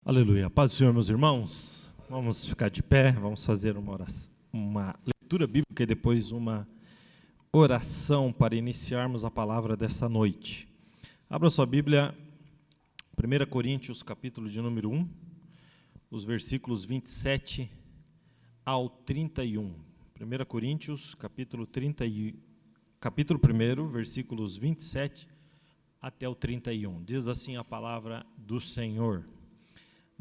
Aleluia. Paz do Senhor, meus irmãos. Vamos ficar de pé, vamos fazer uma leitura bíblica e depois uma oração para iniciarmos a palavra dessa noite. Abra sua Bíblia, 1 Coríntios, capítulo de número 1, os versículos 27 ao 31. 1 Coríntios, capítulo 1, versículos 27 até o 31. Diz assim a palavra do Senhor.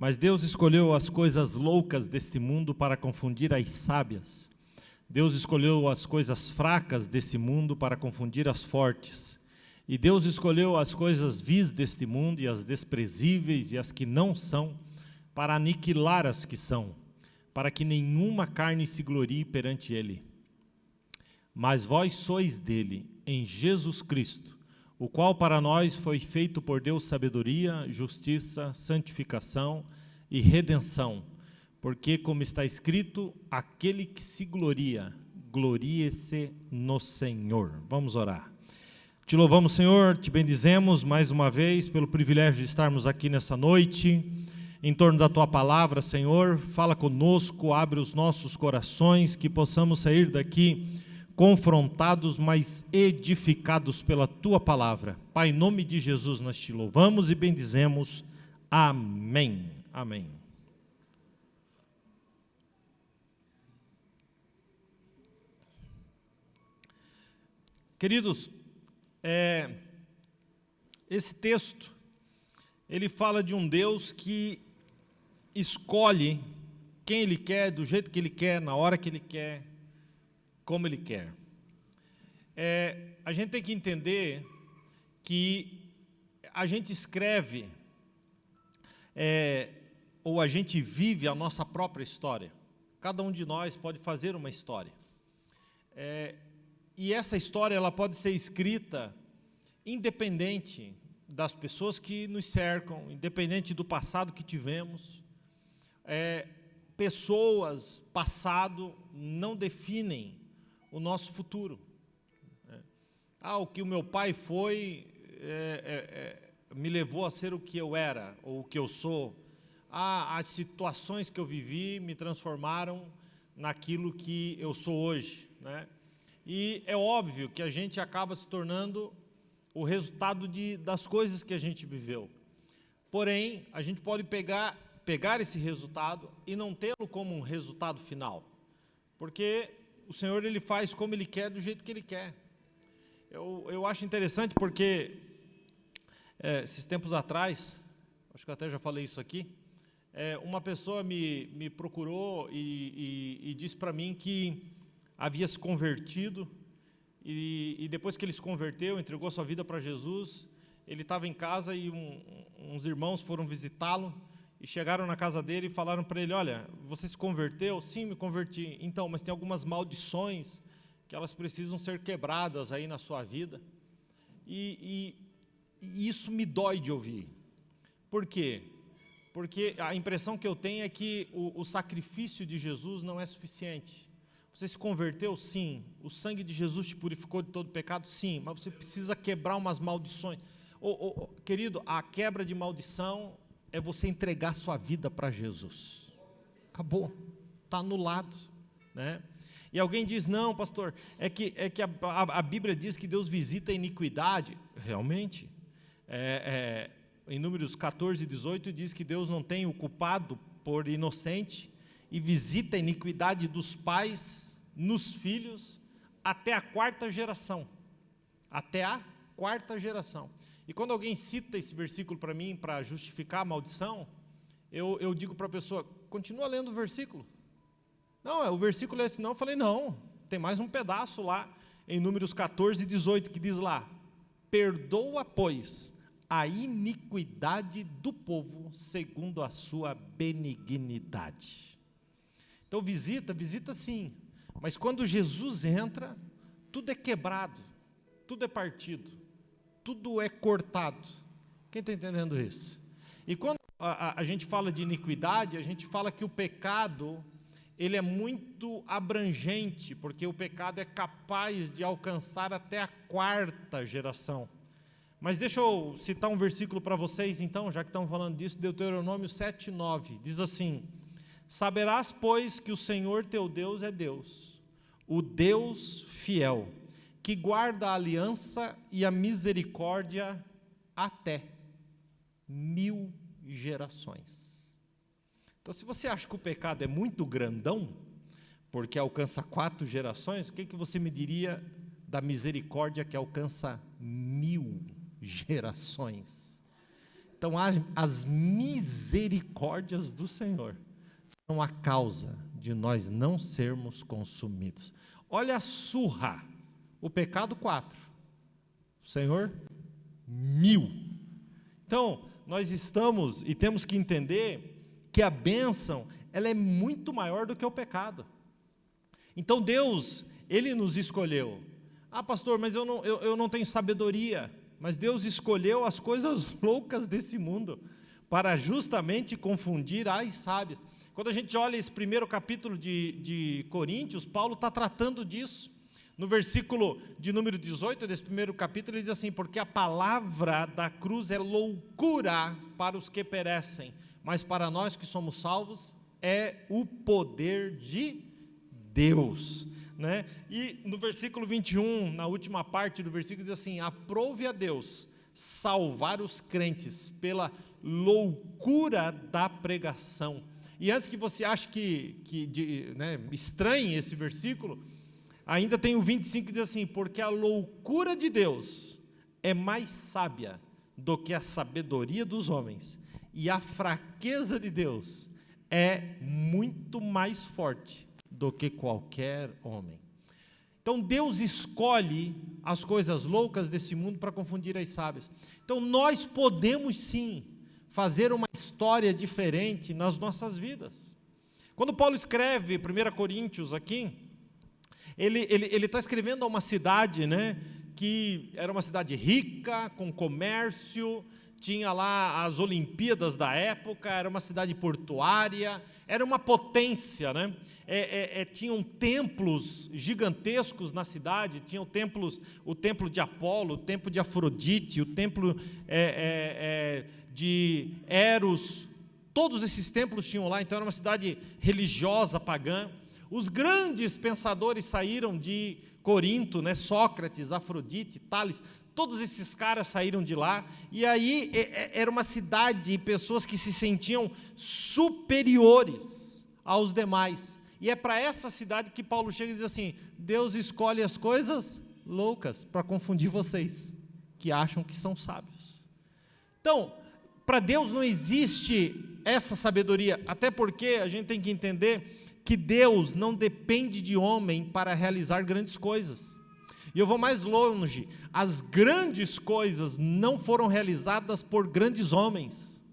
Mas Deus escolheu as coisas loucas deste mundo para confundir as sábias. Deus escolheu as coisas fracas desse mundo para confundir as fortes. E Deus escolheu as coisas vis deste mundo e as desprezíveis e as que não são, para aniquilar as que são, para que nenhuma carne se glorie perante Ele. Mas vós sois dele, em Jesus Cristo, o qual para nós foi feito por Deus sabedoria, justiça, santificação e redenção, porque, como está escrito, aquele que se gloria, glorie-se no Senhor. Vamos orar. Te louvamos, Senhor, te bendizemos mais uma vez pelo privilégio de estarmos aqui nessa noite, em torno da Tua palavra, Senhor. Fala conosco, abre os nossos corações, que possamos sair daqui confrontados, mas edificados pela Tua palavra. Pai, em nome de Jesus nós te louvamos e bendizemos. Amém. Amém. Queridos, esse texto, ele fala de um Deus que escolhe quem Ele quer, do jeito que Ele quer, na hora que Ele quer, como Ele quer. A gente tem que entender que a gente escreve, ou a gente vive a nossa própria história. Cada um de nós pode fazer uma história. E essa história ela pode ser escrita independente das pessoas que nos cercam, independente do passado que tivemos. Pessoas, passado, não definem o nosso futuro. O que o meu pai foi, me levou a ser o que eu era, ou o que eu sou. As situações que eu vivi me transformaram naquilo que eu sou hoje, né? E é óbvio que a gente acaba se tornando o resultado das coisas que a gente viveu. Porém, a gente pode pegar esse resultado e não tê-lo como um resultado final, porque o Senhor Ele faz como Ele quer, do jeito que Ele quer. Eu acho interessante porque, esses tempos atrás, acho que eu até já falei isso aqui, uma pessoa me procurou e disse para mim que havia se convertido e depois que ele se converteu, entregou sua vida para Jesus, ele estava em casa e uns irmãos foram visitá-lo e chegaram na casa dele e falaram para ele: olha, você se converteu? Sim, me converti. Então, mas tem algumas maldições que elas precisam ser quebradas aí na sua vida. E isso me dói de ouvir. Por quê? Porque a impressão que eu tenho é que o sacrifício de Jesus não é suficiente. Você se converteu? Sim. O sangue de Jesus te purificou de todo pecado? Sim. Mas você precisa quebrar umas maldições. Querido, a quebra de maldição é você entregar sua vida para Jesus. Acabou. Está anulado, né? E alguém diz: não, pastor, é que a Bíblia diz que Deus visita a iniquidade. Realmente. Em Números 14 e 18 diz que Deus não tem o culpado por inocente e visita a iniquidade dos pais nos filhos até a quarta geração. Até a quarta geração. E quando alguém cita esse versículo para mim, para justificar a maldição, eu digo para a pessoa: continua lendo o versículo. Não, o versículo é esse não. Eu falei: não, tem mais um pedaço lá, em Números 14 e 18, que diz lá: perdoa, pois, a iniquidade do povo segundo a sua benignidade. Então visita sim, mas quando Jesus entra, tudo é quebrado, tudo é partido, tudo é cortado. Quem está entendendo isso? E quando a gente fala de iniquidade, a gente fala que o pecado, ele é muito abrangente, porque o pecado é capaz de alcançar até a quarta geração. Mas deixa eu citar um versículo para vocês, então, já que estamos falando disso, Deuteronômio 7:9, diz assim: saberás, pois, que o Senhor teu Deus é Deus, o Deus fiel, que guarda a aliança e a misericórdia até 1000 gerações. Então, se você acha que o pecado é muito grandão, porque alcança 4 gerações, o que você me diria da misericórdia que alcança 1000 gerações? Então, as misericórdias do Senhor são a causa de nós não sermos consumidos. Olha a surra, o pecado 4, o Senhor 1000. Então, nós estamos e temos que entender que a bênção, ela é muito maior do que o pecado. Então Deus, Ele nos escolheu. Ah, pastor, mas eu não tenho sabedoria. Mas Deus escolheu as coisas loucas desse mundo para justamente confundir as sábias. Quando a gente olha esse primeiro capítulo de Coríntios, Paulo está tratando disso. No versículo de número 18 desse primeiro capítulo, ele diz assim: porque a palavra da cruz é loucura para os que perecem, mas para nós que somos salvos é o poder de Deus. Né? E no versículo 21, na última parte do versículo, diz assim: aprove a Deus salvar os crentes pela loucura da pregação. E antes que você ache né, estranhe esse versículo, ainda tem o 25 que diz assim: porque a loucura de Deus é mais sábia do que a sabedoria dos homens, e a fraqueza de Deus é muito mais forte do que qualquer homem. Então Deus escolhe as coisas loucas desse mundo para confundir as sábias. Então nós podemos sim fazer uma história diferente nas nossas vidas. Quando Paulo escreve 1 Coríntios aqui, ele está escrevendo a uma cidade, né, que era uma cidade rica, com comércio, tinha lá as Olimpíadas da época, era uma cidade portuária, era uma potência, né? Tinham templos gigantescos na cidade, tinham templos, o templo de Apolo, o templo de Afrodite, o templo de Eros, todos esses templos tinham lá, então era uma cidade religiosa, pagã. Os grandes pensadores saíram de Corinto, né? Sócrates, Afrodite, Tales, todos esses caras saíram de lá, e aí era uma cidade de pessoas que se sentiam superiores aos demais, e é para essa cidade que Paulo chega e diz assim: Deus escolhe as coisas loucas para confundir vocês, que acham que são sábios. Então, para Deus não existe essa sabedoria, até porque a gente tem que entender que Deus não depende de homem para realizar grandes coisas. E eu vou mais longe: as grandes coisas não foram realizadas por grandes homens,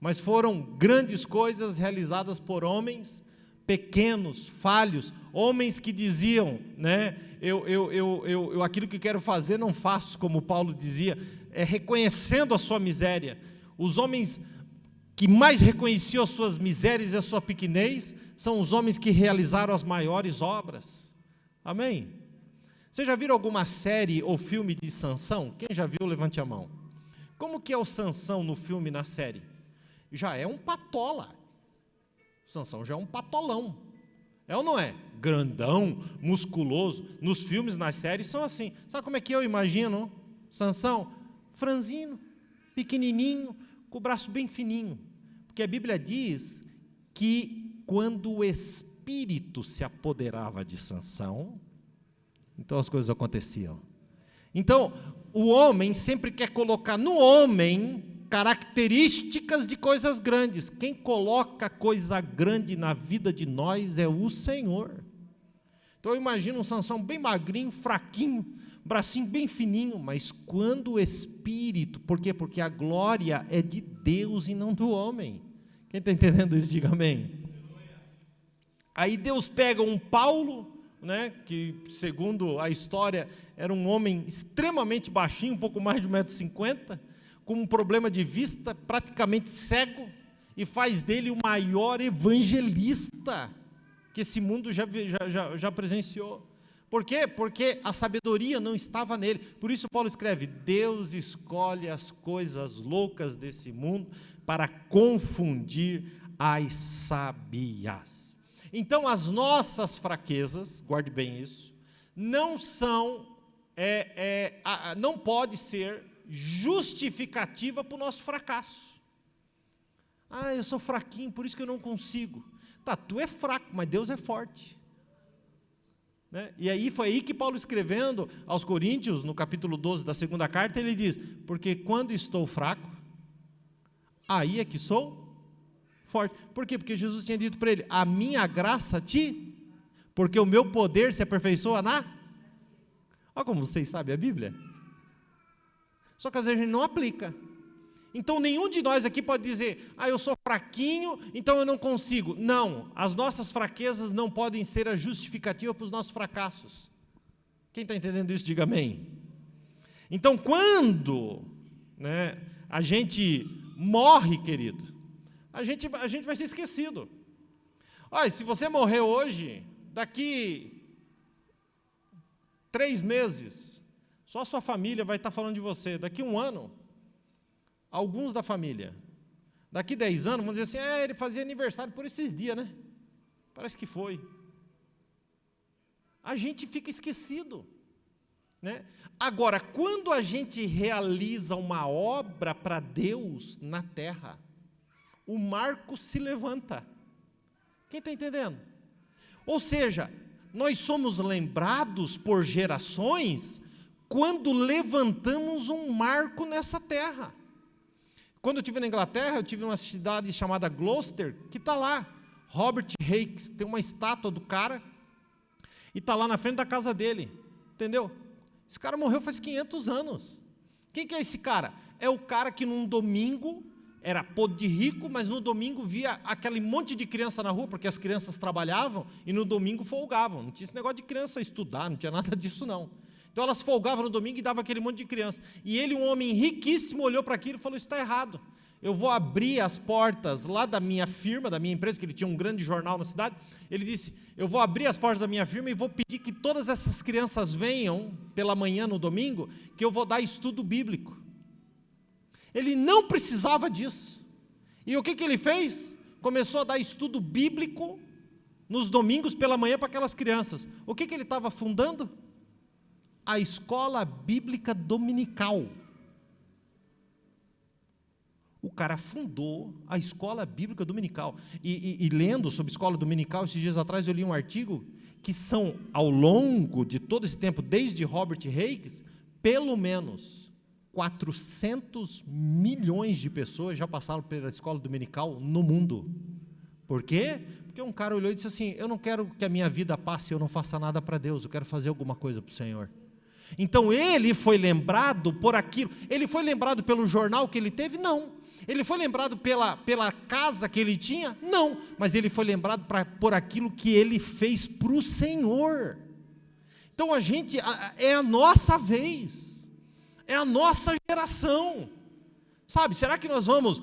mas foram grandes coisas realizadas por homens pequenos, falhos, homens que diziam, né, eu aquilo que quero fazer não faço, como Paulo dizia, reconhecendo a sua miséria. Os homens que mais reconheciam as suas misérias e a sua pequenez são os homens que realizaram as maiores obras. Amém? Vocês já viram alguma série ou filme de Sansão? Quem já viu, levante a mão. Como que é o Sansão no filme e na série? Já é um patola. Sansão já é um patolão. É ou não é? Grandão, musculoso. Nos filmes, nas séries, são assim. Sabe como é que eu imagino Sansão? Franzino, pequenininho, com o braço bem fininho. Porque a Bíblia diz que quando o espírito se apoderava de Sansão, então as coisas aconteciam. Então, o homem sempre quer colocar no homem características de coisas grandes. Quem coloca coisa grande na vida de nós é o Senhor. Então eu imagino um Sansão bem magrinho, fraquinho, bracinho bem fininho, mas quando o Espírito, por quê? Porque a glória é de Deus e não do homem. Quem está entendendo isso, diga amém. Aí Deus pega um Paulo, né, que segundo a história era um homem extremamente baixinho, um pouco mais de 1,50 m, com um problema de vista, praticamente cego, e faz dele o maior evangelista que esse mundo já presenciou. Por quê? Porque a sabedoria não estava nele. Por isso Paulo escreve: Deus escolhe as coisas loucas desse mundo para confundir as sábias. Então as nossas fraquezas, guarde bem isso, não são, não pode ser justificativa para o nosso fracasso. Eu sou fraquinho, por isso que eu não consigo. Tá, tu é fraco, mas Deus é forte. Né? E aí foi aí que Paulo, escrevendo aos Coríntios, no capítulo 12 da segunda carta, ele diz: porque quando estou fraco, aí é que sou forte. Por quê? Porque Jesus tinha dito para ele: a minha graça porque o meu poder se aperfeiçoa Olha como vocês sabem a Bíblia. Só que às vezes a gente não aplica. Então nenhum de nós aqui pode dizer: eu sou fraquinho, então eu não consigo. Não, as nossas fraquezas não podem ser a justificativa para os nossos fracassos. Quem está entendendo isso, diga amém. Então quando a gente morre, querido, a gente vai ser esquecido. Olha, se você morrer hoje, daqui 3 meses, só a sua família vai estar falando de você. Daqui 1 ano, alguns da família. Daqui 10 anos, vamos dizer assim: ele fazia aniversário por esses dias, né? Parece que foi. A gente fica esquecido. Né? Agora, quando a gente realiza uma obra para Deus na terra, o marco se levanta. Quem está entendendo? Ou seja, nós somos lembrados por gerações quando levantamos um marco nessa terra. Quando eu estive na Inglaterra, eu estive numa cidade chamada Gloucester, que está lá, Robert Hakes, tem uma estátua do cara, e está lá na frente da casa dele, entendeu? Esse cara morreu faz 500 anos. Quem que é esse cara? É o cara que num domingo, era podre de rico, mas no domingo via aquele monte de criança na rua, porque as crianças trabalhavam, e no domingo folgavam. Não tinha esse negócio de criança estudar, não tinha nada disso não. Então elas folgavam no domingo e davam aquele monte de criança. E ele, um homem riquíssimo, olhou para aquilo e falou: isso está errado. Eu vou abrir as portas lá da minha firma, da minha empresa, que ele tinha um grande jornal na cidade. Ele disse: eu vou abrir as portas da minha firma e vou pedir que todas essas crianças venham pela manhã no domingo, que eu vou dar estudo bíblico. Ele não precisava disso. E o que ele fez? Começou a dar estudo bíblico nos domingos pela manhã para aquelas crianças. O que ele estava fundando? A escola bíblica dominical. O cara fundou a escola bíblica dominical. E lendo sobre escola dominical, esses dias atrás eu li um artigo que são, ao longo de todo esse tempo, desde Robert Hakes, pelo menos 400 milhões de pessoas já passaram pela escola dominical no mundo. Por quê? Porque um cara olhou e disse assim: eu não quero que a minha vida passe e eu não faça nada para Deus, eu quero fazer alguma coisa para o Senhor. Então ele foi lembrado por aquilo. Ele foi lembrado pelo jornal que ele teve? Não. Ele foi lembrado pela casa que ele tinha? Não. Mas ele foi lembrado por aquilo que ele fez para o Senhor. Então é a nossa vez, é a nossa geração, sabe? Será que nós vamos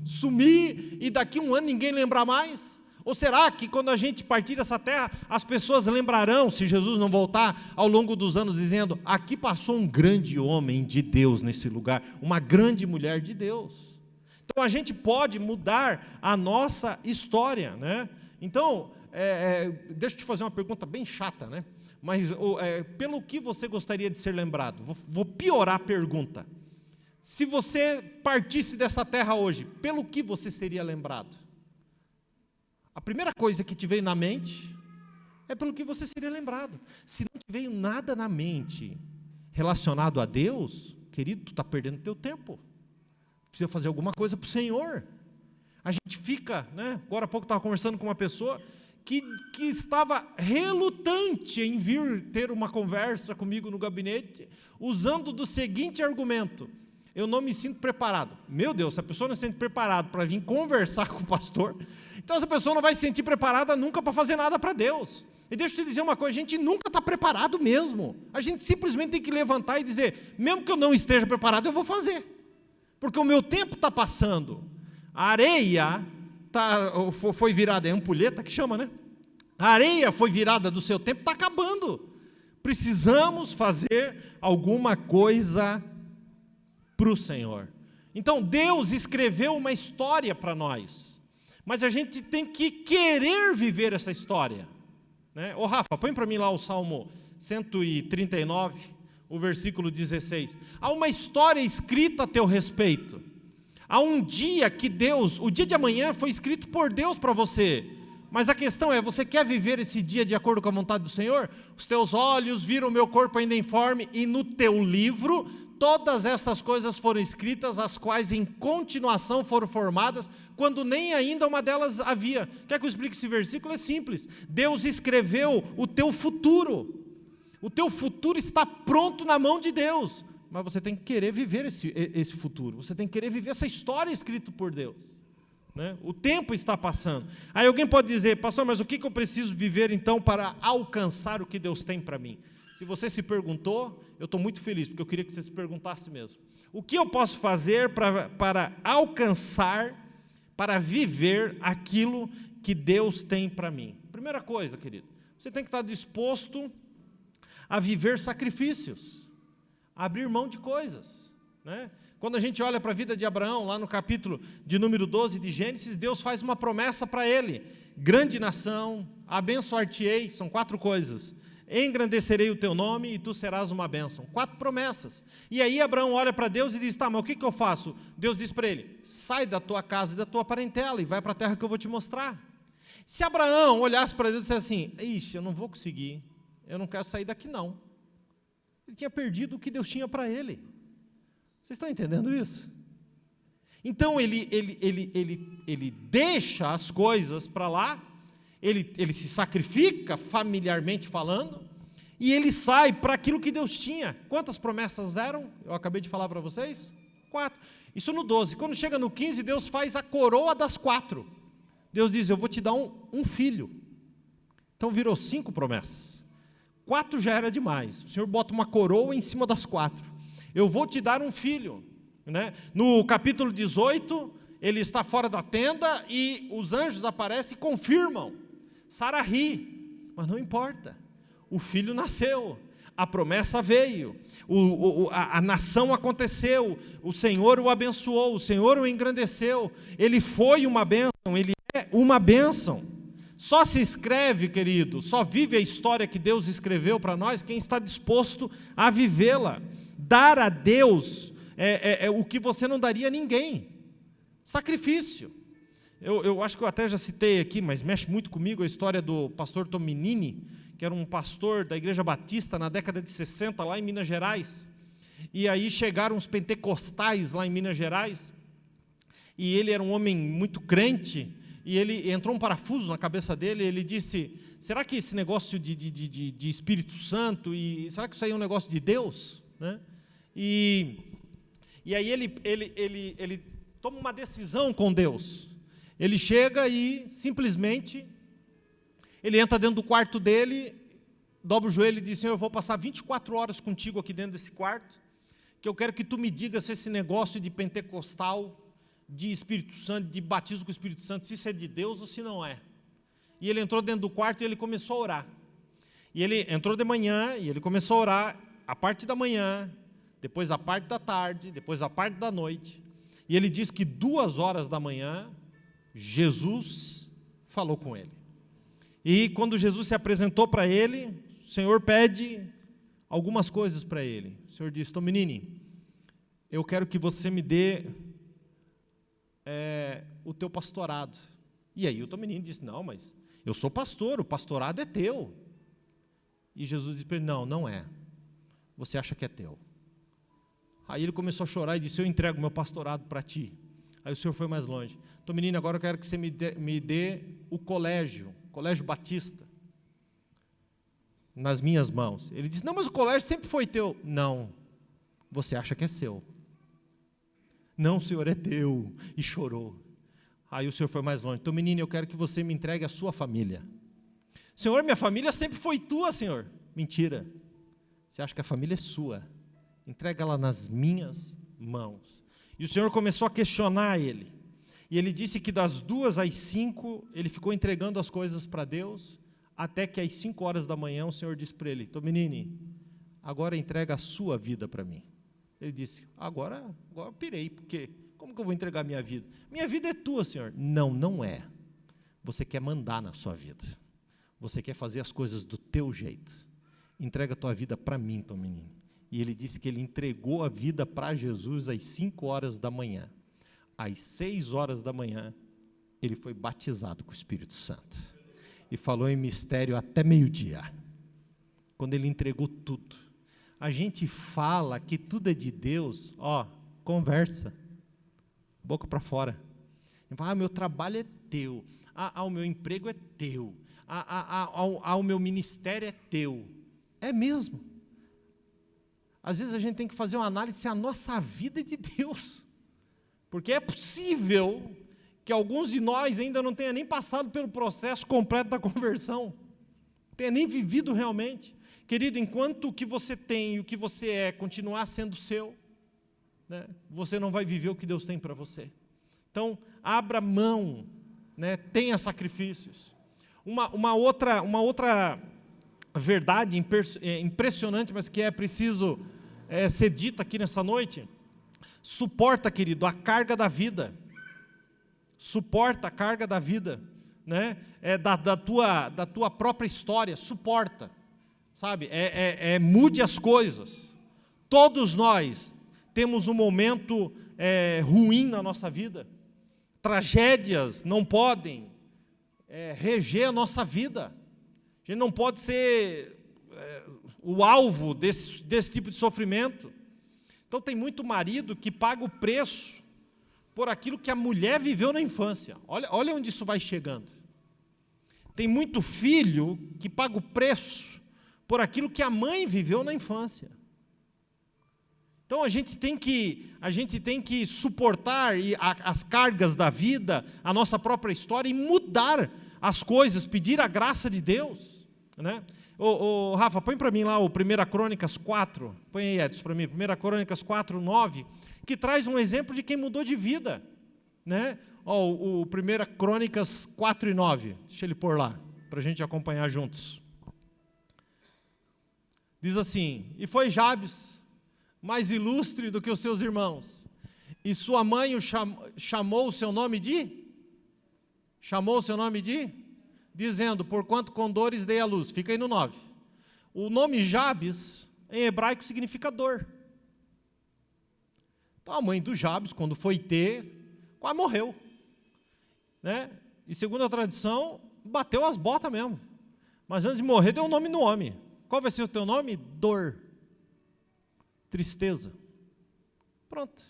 sumir e daqui 1 ano ninguém lembrar mais? Ou será que quando a gente partir dessa terra, as pessoas lembrarão, se Jesus não voltar, ao longo dos anos, dizendo: aqui passou um grande homem de Deus nesse lugar, uma grande mulher de Deus. Então a gente pode mudar a nossa história, né? Então, deixa eu te fazer uma pergunta bem chata, né? Mas pelo que você gostaria de ser lembrado? Vou piorar a pergunta. Se você partisse dessa terra hoje, pelo que você seria lembrado? A primeira coisa que te veio na mente é pelo que você seria lembrado. Se não te veio nada na mente relacionado a Deus, querido, tu está perdendo teu tempo. Precisa fazer alguma coisa para o Senhor. A gente fica, né? Agora há pouco eu estava conversando com uma pessoa que estava relutante em vir ter uma conversa comigo no gabinete, usando do seguinte argumento: eu não me sinto preparado. Meu Deus, se a pessoa não se sente preparada para vir conversar com o pastor, então essa pessoa não vai se sentir preparada nunca para fazer nada para Deus. E deixa eu te dizer uma coisa: a gente nunca está preparado mesmo. A gente simplesmente tem que levantar e dizer: mesmo que eu não esteja preparado, eu vou fazer, porque o meu tempo está passando. A areia foi virada, é ampulheta que chama, né? A areia foi virada do seu tempo, está acabando. Precisamos fazer alguma coisa para o Senhor. Então Deus escreveu uma história para nós, mas a gente tem que querer viver essa história, né? Ô Rafa, põe para mim lá o Salmo 139, o versículo 16. Há uma história escrita a teu respeito. Há um dia que Deus, o dia de amanhã foi escrito por Deus para você. Mas a questão é, você quer viver esse dia de acordo com a vontade do Senhor? Os teus olhos viram o meu corpo ainda informe, e no teu livro todas essas coisas foram escritas, as quais em continuação foram formadas, quando nem ainda uma delas havia. Quer que eu explique esse versículo? É simples. Deus escreveu o teu futuro. O teu futuro está pronto na mão de Deus. Mas você tem que querer viver esse futuro. Você tem que querer viver essa história escrita por Deus. Né? O tempo está passando. Aí alguém pode dizer, pastor, mas o que eu preciso viver então para alcançar o que Deus tem para mim? Se você se perguntou, eu estou muito feliz, porque eu queria que você se perguntasse mesmo. O que eu posso fazer para alcançar, para viver aquilo que Deus tem para mim? Primeira coisa, querido, você tem que estar disposto a viver sacrifícios, a abrir mão de coisas, né? Quando a gente olha para a vida de Abraão, lá no capítulo de número 12 de Gênesis, Deus faz uma promessa para ele: grande nação, abençoar-te-ei, são 4 coisas, engrandecerei o teu nome e tu serás uma bênção. 4 promessas. E aí Abraão olha para Deus e diz, tá, mas o que eu faço? Deus diz para ele, sai da tua casa e da tua parentela e vai para a terra que eu vou te mostrar. Se Abraão olhasse para Deus e dissesse assim, ixi, eu não vou conseguir, eu não quero sair daqui não. Ele tinha perdido o que Deus tinha para ele. Vocês estão entendendo isso? Então ele deixa as coisas para lá, ele se sacrifica, familiarmente falando, e ele sai para aquilo que Deus tinha. Quantas promessas eram? Eu acabei de falar para vocês? 4. Isso no 12. Quando chega no 15, Deus faz a coroa das 4. Deus diz, eu vou te dar um filho. Então virou 5 promessas. 4 já era demais. O Senhor bota uma coroa em cima das 4. Eu vou te dar um filho, né? No capítulo 18, ele está fora da tenda e os anjos aparecem e confirmam. Sara ri, mas não importa, o filho nasceu, a promessa veio, a nação aconteceu, o Senhor o abençoou, o Senhor o engrandeceu, ele foi uma bênção, ele é uma bênção. Só se escreve, querido, só vive a história que Deus escreveu para nós quem está disposto a vivê-la. Dar a Deus o que você não daria a ninguém. Sacrifício. Eu acho que eu até já citei aqui, mas mexe muito comigo a história do pastor Tominini, que era um pastor da Igreja Batista na década de 60, lá em Minas Gerais. E aí chegaram os pentecostais lá em Minas Gerais, e ele era um homem muito crente, e ele entrou um parafuso na cabeça dele, e ele disse, será que esse negócio de Espírito Santo, será que isso aí é um negócio de Deus? Né? E aí ele toma uma decisão com Deus. Ele chega e simplesmente ele entra dentro do quarto dele, dobra o joelho e diz, Senhor, eu vou passar 24 horas contigo aqui dentro desse quarto, que eu quero que tu me digas se esse negócio de pentecostal, de Espírito Santo, de batismo com o Espírito Santo, se isso é de Deus ou se não é. E ele entrou dentro do quarto e ele começou a orar. E ele entrou de manhã e ele começou a orar a parte da manhã, depois a parte da tarde, depois a parte da noite. E ele diz que 2 horas da manhã, Jesus falou com ele. E quando Jesus se apresentou para ele, o Senhor pede algumas coisas para ele. O Senhor disse, Tominini, eu quero que você me dê o teu pastorado. E aí o Tominini disse, não, mas eu sou pastor, o pastorado é teu. E Jesus disse para ele, não é. Você acha que é teu. Aí ele começou a chorar e disse, eu entrego meu pastorado para ti. Aí o Senhor foi mais longe. Tominini, agora eu quero que você me dê o colégio Batista, nas minhas mãos. Ele disse, não, mas o colégio sempre foi teu. Não, você acha que é seu. Não, Senhor, é teu. E chorou. Aí o Senhor foi mais longe. Tominini, eu quero que você me entregue a sua família. Senhor, minha família sempre foi tua, Senhor. Mentira. Você acha que a família é sua. Entrega ela nas minhas mãos. E o Senhor começou a questionar ele. E ele disse que das 2 às 5, ele ficou entregando as coisas para Deus, até que às 5 horas da manhã o Senhor disse para ele: Tominini, agora entrega a sua vida para mim. Ele disse: agora eu pirei, porque como que eu vou entregar a minha vida? Minha vida é tua, Senhor. Não, não é. Você quer mandar na sua vida. Você quer fazer as coisas do teu jeito. Entrega a tua vida para mim, Tominini. E ele disse que ele entregou a vida para Jesus às 5 horas da manhã. Às 6 horas da manhã, ele foi batizado com o Espírito Santo. E falou em mistério até meio-dia. Quando ele entregou tudo. A gente fala que tudo é de Deus, conversa. Boca para fora. Meu trabalho é teu. O meu emprego é teu. O meu ministério é teu. É mesmo. Às vezes a gente tem que fazer uma análise se a nossa vida é de Deus. Porque é possível que alguns de nós ainda não tenham nem passado pelo processo completo da conversão. Tenha nem vivido realmente. Querido, enquanto o que você tem e o que você é continuar sendo seu, né, você não vai viver o que Deus tem para você. Então, abra mão, né, tenha sacrifícios. Uma outra verdade impressionante, mas que é preciso ser dita aqui nessa noite: suporta, querido, a carga da vida. Suporta a carga da vida, né? Da tua própria história, suporta, sabe? Mude as coisas. Todos nós temos um momento ruim na nossa vida. Tragédias não podem reger a nossa vida. A gente não pode ser o alvo desse tipo de sofrimento. Então tem muito marido que paga o preço por aquilo que a mulher viveu na infância. Olha onde isso vai chegando. Tem muito filho que paga o preço por aquilo que a mãe viveu na infância. Então a gente tem que suportar as cargas da vida, a nossa própria história, e mudar as coisas, pedir a graça de Deus, né? Rafa, põe para mim lá o 1 Crônicas 4, põe aí, Edson, para mim, 1 Crônicas 4, 9, que traz um exemplo de quem mudou de vida, né? O 1 Crônicas 4 e 9, deixa ele pôr lá, para a gente acompanhar juntos. Diz assim: e foi Jabes mais ilustre do que os seus irmãos, e sua mãe chamou o seu nome de, dizendo, porquanto com dores dei à luz. Fica aí no 9. O nome Jabes, em hebraico, significa dor. Então a mãe do Jabes, quando foi ter, quase morreu, né? E segundo a tradição, bateu as botas mesmo. Mas antes de morrer, deu um nome no homem. Qual vai ser o teu nome? Dor. Tristeza. Pronto.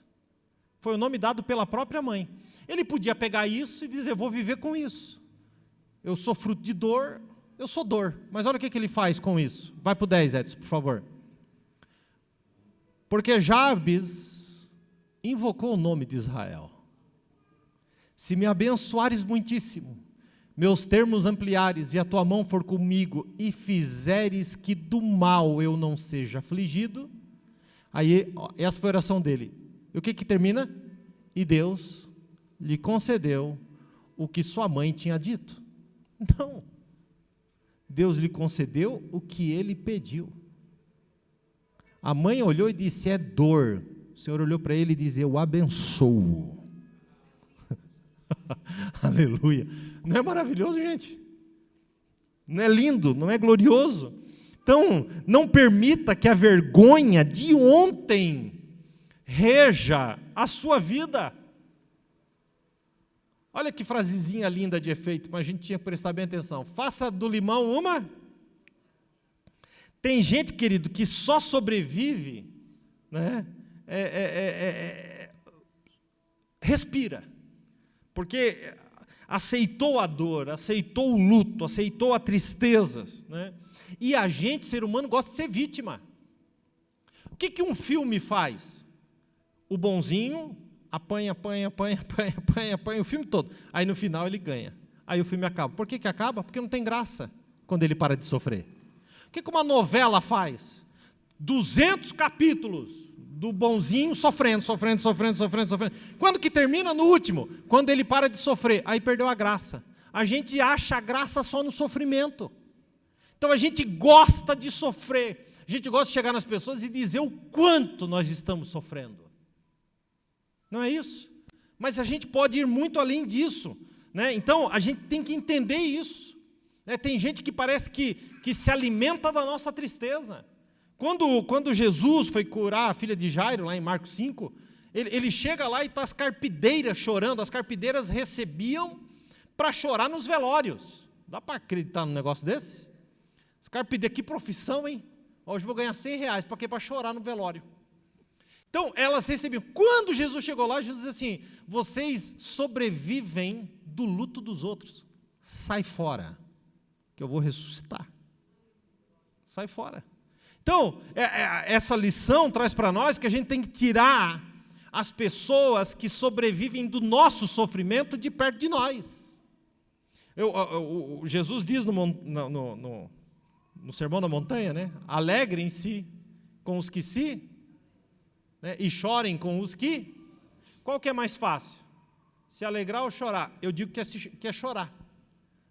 Foi o nome dado pela própria mãe. Ele podia pegar isso e dizer: vou viver com isso. Eu sou fruto de dor, eu sou dor. Mas olha o que ele faz com isso. Vai para o 10, Edson, por favor. Porque Jabes invocou o nome de Israel. Se me abençoares muitíssimo, meus termos ampliares, e a tua mão for comigo, e fizeres que do mal eu não seja afligido. Aí, essa foi a oração dele. E o que termina? E Deus lhe concedeu o que sua mãe tinha dito. Não. Deus lhe concedeu o que ele pediu. A mãe olhou e disse: é dor. O Senhor olhou para ele e disse: eu abençoo. Aleluia. Não é maravilhoso, gente? Não é lindo? Não é glorioso? Então, não permita que a vergonha de ontem reja a sua vida. Olha que frasezinha linda de efeito, mas a gente tinha que prestar bem atenção. Faça do limão uma. Tem gente, querido, que só sobrevive, né? Respira. Porque aceitou a dor, aceitou o luto, aceitou a tristeza, né? E a gente, ser humano, gosta de ser vítima. O que um filme faz? O bonzinho apanha o filme todo. Aí no final ele ganha. Aí o filme acaba. Por que acaba? Porque não tem graça quando ele para de sofrer. O que uma novela faz? 200 capítulos do bonzinho sofrendo. Quando que termina? No último. Quando ele para de sofrer. Aí perdeu a graça. A gente acha a graça só no sofrimento. Então a gente gosta de sofrer, a gente gosta de chegar nas pessoas e dizer o quanto nós estamos sofrendo. Não é isso? Mas a gente pode ir muito além disso, né? Então a gente tem que entender isso, né? Tem gente que parece que se alimenta da nossa tristeza. Quando Jesus foi curar a filha de Jairo, lá em Marcos 5, ele chega lá e está as carpideiras chorando. As carpideiras recebiam para chorar nos velórios. Dá para acreditar num negócio desse? As carpideiras, que profissão, hein? Hoje vou ganhar R$100, para quê? Para chorar no velório. Então, elas recebiam. Quando Jesus chegou lá, Jesus disse assim: vocês sobrevivem do luto dos outros. Sai fora, que eu vou ressuscitar. Sai fora. Então, essa lição traz para nós que a gente tem que tirar as pessoas que sobrevivem do nosso sofrimento de perto de nós. Jesus diz no Sermão da Montanha, né? Alegrem-se com os que né? E chorem com os que... Qual que é mais fácil? Se alegrar ou chorar? Eu digo que é chorar.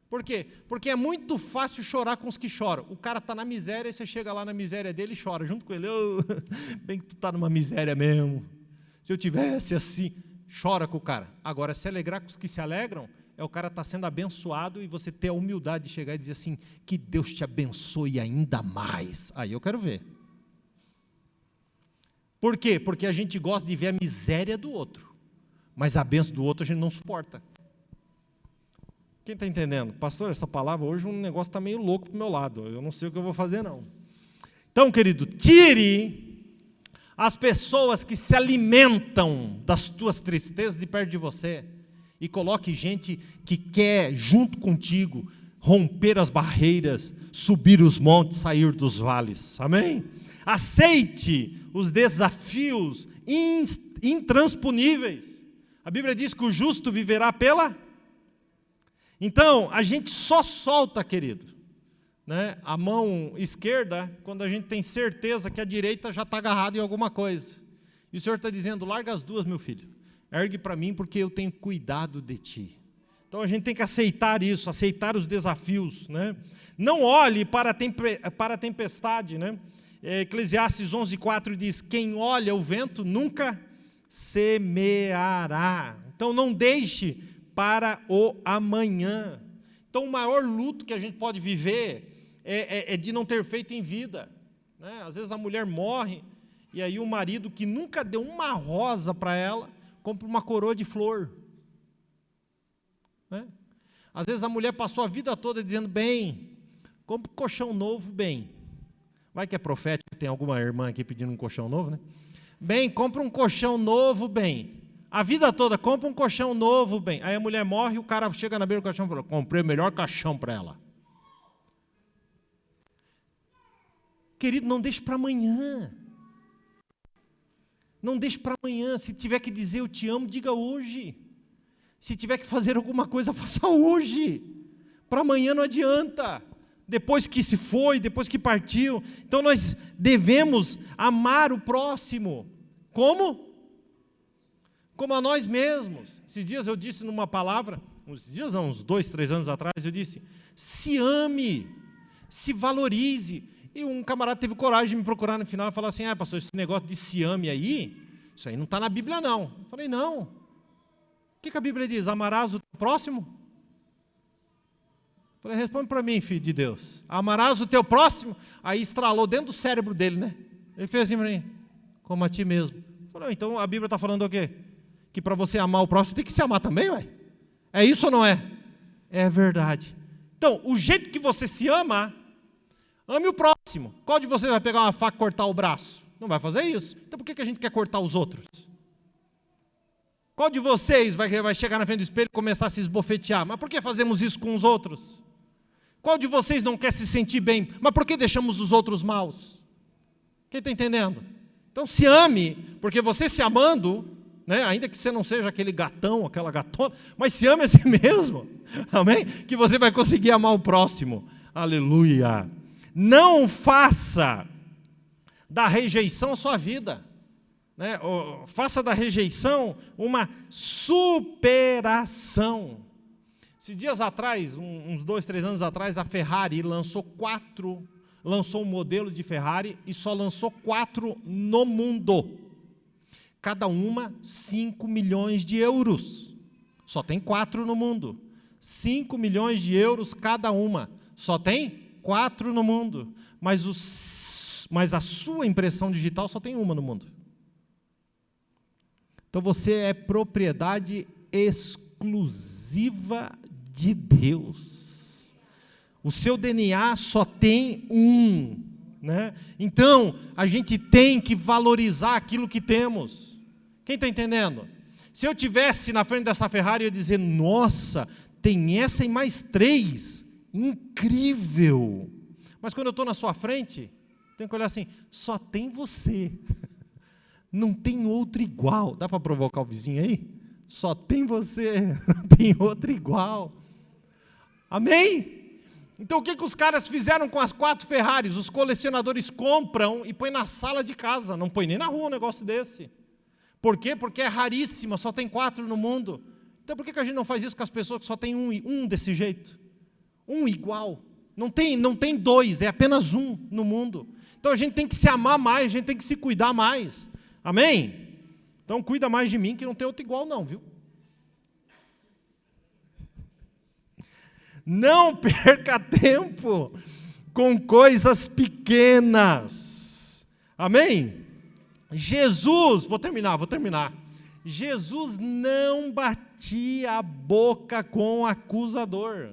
Por quê? Porque é muito fácil chorar com os que choram. O cara está na miséria e você chega lá na miséria dele e chora junto com ele. Oh, bem que tu está numa miséria mesmo. Se eu tivesse assim, chora com o cara. Agora, se alegrar com os que se alegram, o cara está sendo abençoado e você ter a humildade de chegar e dizer assim: que Deus te abençoe ainda mais. Aí eu quero ver. Por quê? Porque a gente gosta de ver a miséria do outro, mas a bênção do outro a gente não suporta. Quem está entendendo? Pastor, essa palavra hoje um negócio está meio louco para o meu lado, eu não sei o que eu vou fazer não. Então, querido, tire as pessoas que se alimentam das tuas tristezas de perto de você e coloque gente que quer, junto contigo, romper as barreiras, subir os montes, sair dos vales. Amém? Aceite os desafios intransponíveis. A Bíblia diz que o justo viverá pela... Então, a gente só solta, querido, né, a mão esquerda quando a gente tem certeza que a direita já está agarrada em alguma coisa. E o Senhor está dizendo: larga as duas, meu filho. Ergue para mim porque eu tenho cuidado de ti. Então a gente tem que aceitar isso, aceitar os desafios, né? Não olhe para a tempestade, né? Eclesiastes 11:4 diz: quem olha o vento nunca semeará. Então não deixe para o amanhã. Então o maior luto que a gente pode viver é de não ter feito em vida, né? Às vezes a mulher morre e aí o marido, que nunca deu uma rosa para ela, compra uma coroa de flor, né? Às vezes a mulher passou a vida toda dizendo: bem, compra um colchão novo, bem. Vai que é profético, tem alguma irmã aqui pedindo um colchão novo, né? Bem, compra um colchão novo, bem. A vida toda, compra um colchão novo, bem. Aí a mulher morre e o cara chega na beira do colchão e fala: comprei o melhor colchão para ela. Querido, não deixe para amanhã. Não deixe para amanhã. Se tiver que dizer eu te amo, diga hoje. Se tiver que fazer alguma coisa, faça hoje. Para amanhã não adianta. Depois que se foi, depois que partiu. Então nós devemos amar o próximo. Como? Como a nós mesmos. Esses dias eu disse numa palavra, uns 2, 3 anos atrás, eu disse: se ame, se valorize. E um camarada teve coragem de me procurar no final e falar assim: pastor, esse negócio de se ame aí, isso aí não está na Bíblia não. Eu falei: não. O que a Bíblia diz? Amarás o teu próximo? Eu falei: responde para mim, filho de Deus. Amarás o teu próximo? Aí estralou dentro do cérebro dele, né? Ele fez assim para mim: como a ti mesmo. Eu falei: então a Bíblia está falando o quê? Que para você amar o próximo, você tem que se amar também, ué? É isso ou não é? É verdade. Então, o jeito que você se ama, ame o próximo. Qual de vocês vai pegar uma faca e cortar o braço? Não vai fazer isso. Então por que a gente quer cortar os outros? Qual de vocês vai chegar na frente do espelho e começar a se esbofetear? Mas por que fazemos isso com os outros? Qual de vocês não quer se sentir bem? Mas por que deixamos os outros maus? Quem está entendendo? Então se ame, porque você se amando, né, ainda que você não seja aquele gatão, aquela gatona, mas se ame a si mesmo, amém? Que você vai conseguir amar o próximo. Aleluia! Não faça da rejeição a sua vida, né? Faça da rejeição uma superação. Esses dias atrás, uns 2, 3 anos atrás, a Ferrari lançou um modelo de Ferrari e só lançou 4 no mundo. Cada uma 5 milhões de euros. Só tem 4 no mundo. 5 milhões de euros cada uma. Só tem 4 no mundo. Mas a sua impressão digital só tem uma no mundo. Então você é propriedade exclusiva de Deus. O seu DNA só tem um, né? Então, a gente tem que valorizar aquilo que temos. Quem está entendendo? Se eu tivesse na frente dessa Ferrari, eu ia dizer, nossa, tem essa e mais 3, incrível. Mas quando eu estou na sua frente, tenho que olhar assim, só tem você, não tem outro igual. Dá para provocar o vizinho aí? Só tem você, não tem outro igual. Amém? Então o que os caras fizeram com as 4 Ferraris? Os colecionadores compram e põem na sala de casa, não põe nem na rua um negócio desse. Por quê? Porque é raríssima, só tem 4 no mundo. Então por que a gente não faz isso com as pessoas que só tem um desse jeito? Um igual. Não tem 2, é apenas um no mundo. Então a gente tem que se amar mais, a gente tem que se cuidar mais. Amém? Então cuida mais de mim que não tem outro igual não, viu? Não perca tempo com coisas pequenas. Amém? Jesus, vou terminar. Jesus não batia a boca com o acusador.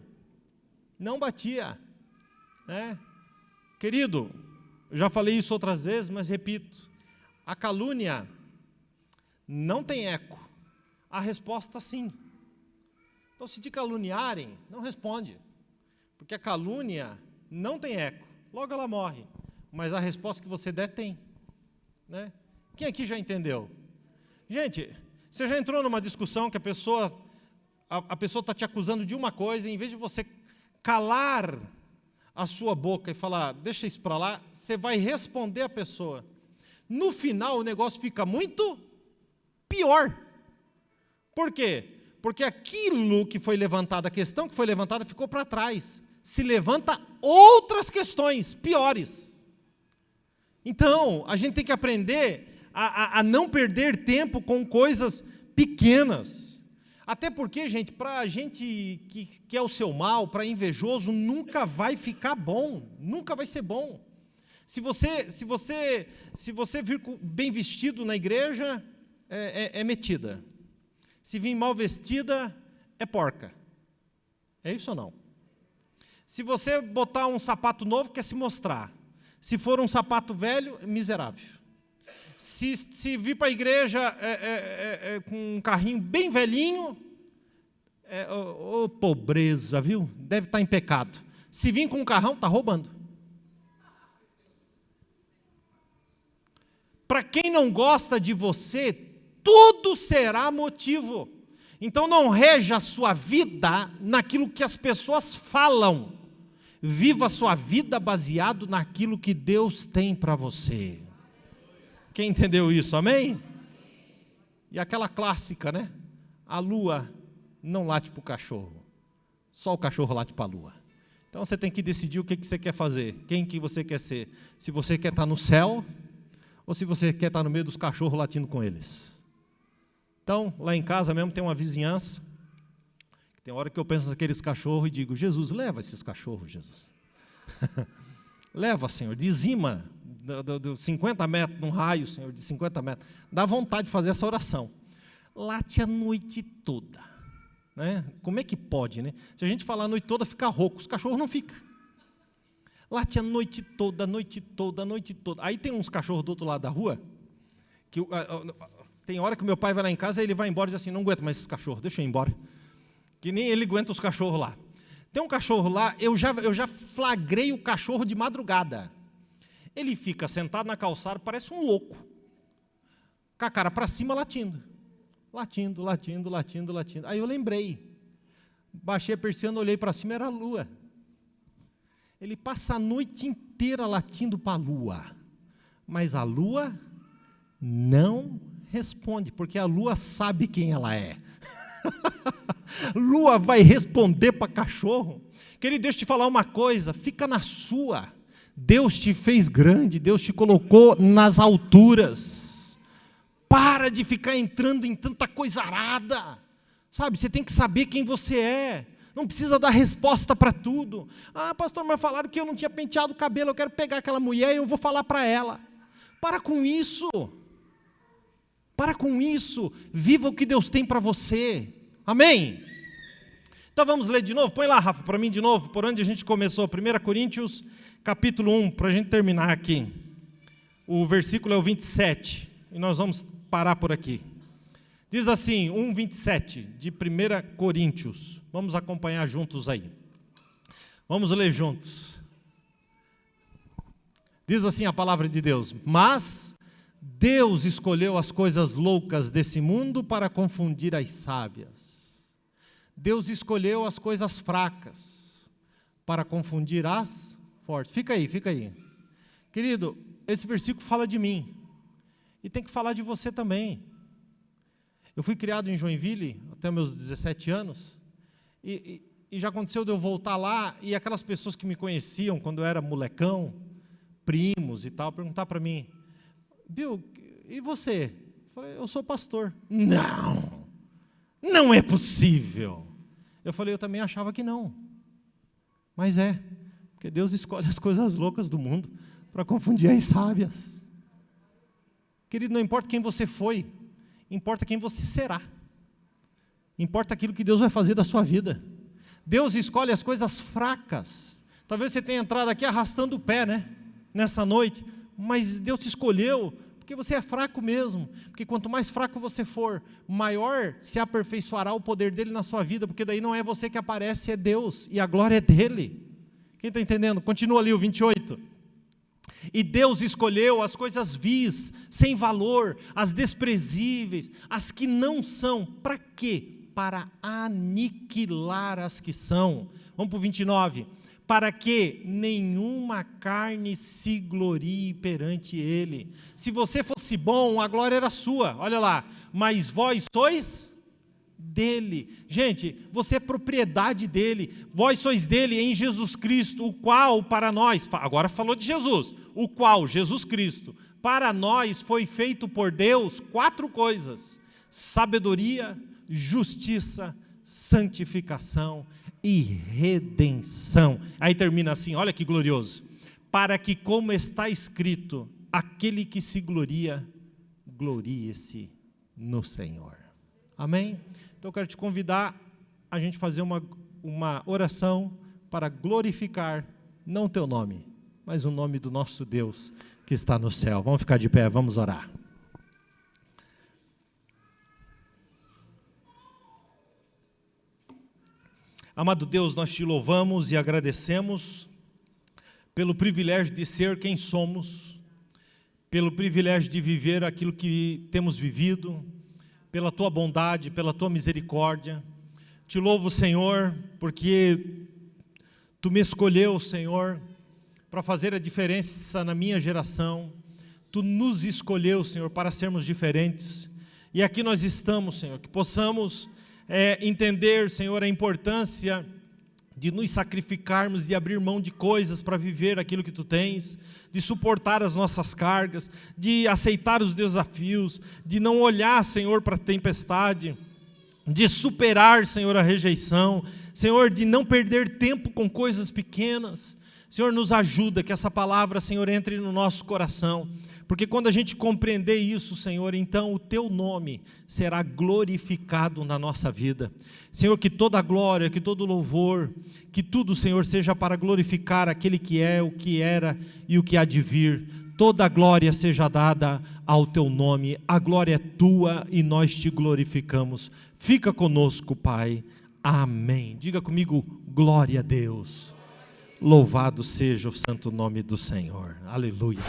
Não batia. Né? Querido, eu já falei isso outras vezes, mas repito. A calúnia não tem eco. A resposta sim. Então, se te caluniarem, não responde. Porque a calúnia não tem eco. Logo ela morre. Mas a resposta que você der tem. Né? Quem aqui já entendeu? Gente, você já entrou numa discussão que a pessoa está te acusando de uma coisa, e em vez de você calar a sua boca e falar, deixa isso para lá, você vai responder a pessoa. No final, o negócio fica muito pior. Por quê? Porque aquilo que foi levantado, a questão que foi levantada ficou para trás. Se levanta outras questões piores. Então, a gente tem que aprender a não perder tempo com coisas pequenas. Até porque, gente, para a gente que quer o seu mal, para invejoso, nunca vai ficar bom, nunca vai ser bom. Se você vir bem vestido na igreja, é metida. Se vir mal vestida, é porca. É isso ou não? Se você botar um sapato novo, quer se mostrar. Se for um sapato velho, é miserável. Se vir para a igreja com um carrinho bem velhinho, pobreza, viu? Deve estar em pecado. Se vir com um carrão, está roubando. Para quem não gosta de você, tudo será motivo. Então não reja a sua vida naquilo que as pessoas falam. Viva a sua vida baseado naquilo que Deus tem para você. Quem entendeu isso, amém? E aquela clássica, né? A lua não late para o cachorro. Só o cachorro late para a lua. Então você tem que decidir o que você quer fazer. Quem que você quer ser. Se você quer estar no céu, ou se você quer estar no meio dos cachorros latindo com eles. Então, lá em casa mesmo tem uma vizinhança. Tem hora que eu penso naqueles cachorros e digo, Jesus, leva esses cachorros, Jesus. Leva, Senhor, dizima, 50 metros, num raio, Senhor, de 50 metros. Dá vontade de fazer essa oração. Late a noite toda. Né? Como é que pode, né? Se a gente falar a noite toda, fica rouco, os cachorros não ficam. Late a noite toda, a noite toda, a noite toda. Aí tem uns cachorros do outro lado da rua, que tem hora que o meu pai vai lá em casa, ele vai embora e diz assim, não aguento mais esses cachorros, deixa eu ir embora. Que nem ele aguenta os cachorros lá. Tem um cachorro lá, eu já flagrei o cachorro de madrugada. Ele fica sentado na calçada, parece um louco. Com a cara para cima, latindo. Latindo, latindo, latindo, latindo. Aí eu lembrei. Baixei a persiana, olhei para cima, era a lua. Ele passa a noite inteira latindo para a lua. Mas a lua não responde, porque a lua sabe quem ela é. Lua vai responder para cachorro. Querido, deixa eu te falar uma coisa, fica na sua. Deus te fez grande, Deus te colocou nas alturas. Para de ficar entrando em tanta coisa arada. Sabe, você tem que saber quem você é. Não precisa dar resposta para tudo. Ah, pastor, mas falaram que eu não tinha penteado o cabelo, eu quero pegar aquela mulher e eu vou falar para ela. Para com isso. Para com isso. Viva o que Deus tem para você. Amém? Então vamos ler de novo. Põe lá, Rafa, para mim de novo, por onde a gente começou. 1 Coríntios, capítulo 1, para a gente terminar aqui. O versículo é o 27. E nós vamos parar por aqui. Diz assim, 1:27 de 1 Coríntios. Vamos acompanhar juntos aí. Vamos ler juntos. Diz assim a palavra de Deus: mas Deus escolheu as coisas loucas desse mundo para confundir as sábias. Deus escolheu as coisas fracas para confundir as fortes. Fica aí. Querido, esse versículo fala de mim. E tem que falar de você também. Eu fui criado em Joinville até meus 17 anos, e já aconteceu de eu voltar lá, e aquelas pessoas que me conheciam quando eu era molecão, primos e tal, perguntar para mim: Bill, e você? Eu falei: eu sou pastor. Não é possível. Eu falei: eu também achava que não. Mas é, porque Deus escolhe as coisas loucas do mundo para confundir as sábias. Querido, não importa quem você foi, importa quem você será. Importa aquilo que Deus vai fazer da sua vida. Deus escolhe as coisas fracas. Talvez você tenha entrado aqui arrastando o pé, né? Nessa noite. Mas Deus te escolheu porque você é fraco mesmo. Porque quanto mais fraco você for, maior se aperfeiçoará o poder dele na sua vida. Porque daí não é você que aparece, é Deus. E a glória é dele. Quem está entendendo? Continua ali o 28. E Deus escolheu as coisas vis, sem valor, as desprezíveis, as que não são. Para quê? Para aniquilar as que são. Vamos para o 29. Para que nenhuma carne se glorie perante Ele. Se você fosse bom, a glória era sua. Olha lá. Mas vós sois dele. Gente, você é propriedade dele. Vós sois dele em Jesus Cristo, o qual para nós, agora falou de Jesus, o qual, Jesus Cristo, para nós foi feito por Deus 4 coisas: sabedoria, justiça, santificação e redenção. Aí termina assim, olha que glorioso: para que, como está escrito, aquele que se gloria, glorie-se no Senhor. Amém? Então eu quero te convidar a gente fazer uma oração para glorificar, não o teu nome, mas o nome do nosso Deus que está no céu. Vamos ficar de pé, vamos orar. Amado Deus, nós te louvamos e agradecemos pelo privilégio de ser quem somos, pelo privilégio de viver aquilo que temos vivido, pela tua bondade, pela tua misericórdia. Te louvo, Senhor, porque tu me escolheu, Senhor, para fazer a diferença na minha geração. Tu nos escolheu, Senhor, para sermos diferentes. E aqui nós estamos, Senhor, que possamos entender, Senhor, a importância de nos sacrificarmos, de abrir mão de coisas para viver aquilo que tu tens, de suportar as nossas cargas, de aceitar os desafios, de não olhar, Senhor, para a tempestade, de superar, Senhor, a rejeição, Senhor, de não perder tempo com coisas pequenas. Senhor, nos ajuda que essa palavra, Senhor, entre no nosso coração, porque quando a gente compreender isso, Senhor, então o teu nome será glorificado na nossa vida. Senhor, que toda a glória, que todo o louvor, que tudo, Senhor, seja para glorificar aquele que é, o que era e o que há de vir. Toda a glória seja dada ao teu nome, a glória é tua e nós te glorificamos. Fica conosco, Pai. Amém. Diga comigo, glória a Deus. Louvado seja o santo nome do Senhor. Aleluia.